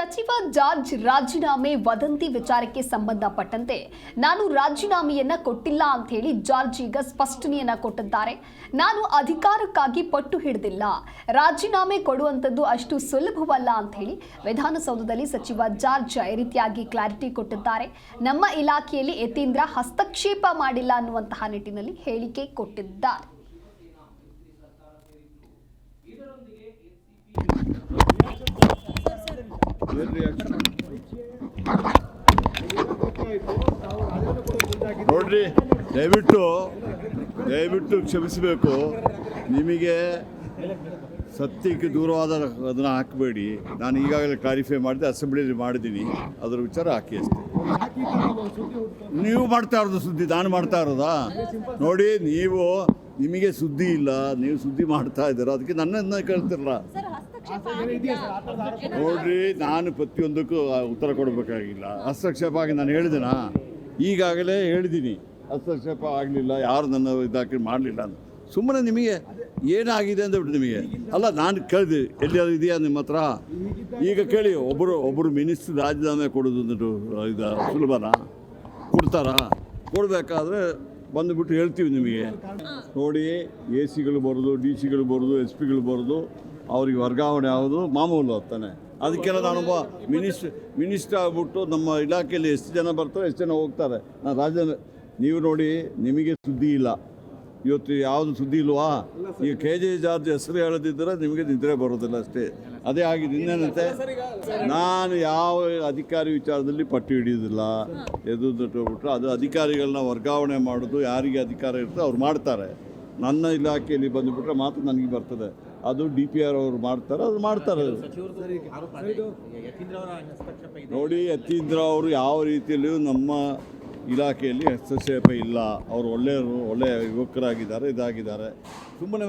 ಸಚಿವ ಜಾರ್ಜ್ ರಾಜೀನಾಮೆ ವದಂತಿ ವಿಚಾರಕ್ಕೆ ಸಂಬಂಧಪಟ್ಟಂತೆ ನಾನು ರಾಜೀನಾಮೆಯನ್ನ ಕೊಟ್ಟಿಲ್ಲ ಅಂತ ಹೇಳಿ ಜಾರ್ಜ್ ಈಗ ಸ್ಪಷ್ಟನೆಯನ್ನ ಕೊಟ್ಟಿದ್ದಾರೆ. ನಾನು ಅಧಿಕಾರಕ್ಕಾಗಿ ಪಟ್ಟು ಹಿಡಿದಿಲ್ಲ, ರಾಜೀನಾಮೆ ಕೊಡುವಂತದ್ದು ಅಷ್ಟು ಸುಲಭವಲ್ಲ ಅಂತ ಹೇಳಿ ವಿಧಾನಸೌಧದಲ್ಲಿ ಸಚಿವ ಜಾರ್ಜ್ ಈ ರೀತಿಯಾಗಿ ಕ್ಲಾರಿಟಿ ಕೊಟ್ಟಿದ್ದಾರೆ. ನಮ್ಮ ಇಲಾಖೆಯಲ್ಲಿ ಯತೀಂದ್ರ ಹಸ್ತಕ್ಷೇಪ ಮಾಡಿಲ್ಲ ಅನ್ನುವಂತಹ ನಿಟ್ಟಿನಲ್ಲಿ ಹೇಳಿಕೆ ಕೊಟ್ಟಿದ್ದಾರೆ. ನೋಡ್ರಿ, ದಯವಿಟ್ಟು ಕ್ಷಮಿಸಬೇಕು. ನಿಮಗೆ ಸತ್ಯಕ್ಕೆ ದೂರವಾದ ಅದನ್ನು ಹಾಕಬೇಡಿ. ನಾನು ಈಗಾಗಲೇ ಕ್ಲಾರಿಫೈ ಮಾಡಿದೆ, ಅಸೆಂಬ್ಲಿಯಲ್ಲಿ ಮಾಡಿದ್ದೀನಿ, ಅದರ ವಿಚಾರ ಹಾಕಿ ಅಷ್ಟೇ. ನೀವು ಮಾಡ್ತಾ ಇರೋದು ಸುದ್ದಿ, ನಾನು ಮಾಡ್ತಾ ಇರೋದಾ? ನೋಡಿ, ನಿಮಗೆ ಸುದ್ದಿ ಇಲ್ಲ, ನೀವು ಸುದ್ದಿ ಮಾಡ್ತಾ ಇದ್ದೀರ, ಅದಕ್ಕೆ ನನ್ನನ್ನು ಕೇಳ್ತಿರಲ್ಲ. ನೋಡ್ರಿ, ನಾನು ಪ್ರತಿಯೊಂದಕ್ಕೂ ಉತ್ತರ ಕೊಡಬೇಕಾಗಿಲ್ಲ. ಹಸ್ತಕ್ಷೇಪ ಆಗಿ ನಾನು ಹೇಳಿದೆನಾ? ಈಗಾಗಲೇ ಹೇಳಿದ್ದೀನಿ, ಹಸ್ತಕ್ಷೇಪ ಆಗಲಿಲ್ಲ, ಯಾರು ನನ್ನ ಇದಾಕಿ ಮಾಡಲಿಲ್ಲ ಅಂತ. ಸುಮ್ಮನೆ ನಿಮಗೆ ಏನಾಗಿದೆ ಅಂದ್ಬಿಟ್ಟು ನಿಮಗೆ ಅಲ್ಲ, ನಾನು ಕೇಳಿದೆ ಎಲ್ಲಿಯಾದ್ರು ಇದೆಯಾ ನಿಮ್ಮ ಹತ್ರ? ಈಗ ಕೇಳಿ, ಒಬ್ಬರು ಮಿನಿಸ್ಟ್ರ್ ರಾಜೀನಾಮೆ ಕೊಡೋದು ಅಂದ್ಬಿಟ್ಟು ಇದು ಸುಲಭನಾ? ಕೊಡ್ತಾರಾ? ಕೊಡಬೇಕಾದ್ರೆ ಬಂದುಬಿಟ್ಟು ಹೇಳ್ತೀವಿ ನಿಮಗೆ. ನೋಡಿ, ಎ ಸಿಗಳು ಬರೋದು, ಡಿ ಸಿಗಳು ಬರೋದು, ಎಸ್ ಪಿಗಳು ಬರೋದು, ಅವ್ರಿಗೆ ವರ್ಗಾವಣೆ ಆಗೋದು ಮಾಮೂಲು ತಾನೆ. ಅದಕ್ಕೆಲ್ಲ ನಾನೊಬ್ಬ ಮಿನಿಸ್ಟ್ರ್ ಆಗ್ಬಿಟ್ಟು ನಮ್ಮ ಇಲಾಖೆಯಲ್ಲಿ ಎಷ್ಟು ಜನ ಬರ್ತಾರೆ, ಎಷ್ಟು ಜನ ಹೋಗ್ತಾರೆ. ನಾನು ರಾಜೀನಾಮೆ, ನೀವು ನೋಡಿ, ನಿಮಗೆ ಸುದ್ದಿ ಇಲ್ಲ ಇವತ್ತು. ಯಾವುದು ಸುದ್ದಿ ಇಲ್ವಾ? ಈಗ KJ ಜಾರ್ಜ್ ಹೆಸರು ಹೇಳದಿದ್ದರೆ ನಿಮಗೆ ನಿದ್ರೆ ಬರೋದಿಲ್ಲ ಅಷ್ಟೇ. ಅದೇ ಆಗಿದೆ. ಇನ್ನೇನಂತೆ, ನಾನು ಯಾವ ಅಧಿಕಾರಿ ವಿಚಾರದಲ್ಲಿ ಪಟ್ಟು ಹಿಡಿಯೋದಿಲ್ಲ. ಎದುರುಬಿಟ್ರೆ ಅದು ಅಧಿಕಾರಿಗಳನ್ನ ವರ್ಗಾವಣೆ ಮಾಡೋದು, ಯಾರಿಗೆ ಅಧಿಕಾರ ಇರ್ತದೆ ಅವ್ರು ಮಾಡ್ತಾರೆ. ನನ್ನ ಇಲಾಖೆಯಲ್ಲಿ ಬಂದುಬಿಟ್ರೆ ಮಾತ್ರ ನನಗೆ ಬರ್ತದೆ. ಅದು DPR ಅವರು ಮಾಡ್ತಾರೆ, ಅದು ಮಾಡ್ತಾರೆ. ನೋಡಿ, ಯತೀಂದ್ರ ಅವರು ಯಾವ ರೀತಿಯಲ್ಲಿಯೂ ನಮ್ಮ ಇಲಾಖೆಯಲ್ಲಿ ಹಸ್ತಕ್ಷೇಪ ಇಲ್ಲ. ಅವರು ಒಳ್ಳೆಯ ಯುವಕರಾಗಿದ್ದಾರೆ, ಇದಾಗಿದ್ದಾರೆ. ಸುಮ್ಮನೆ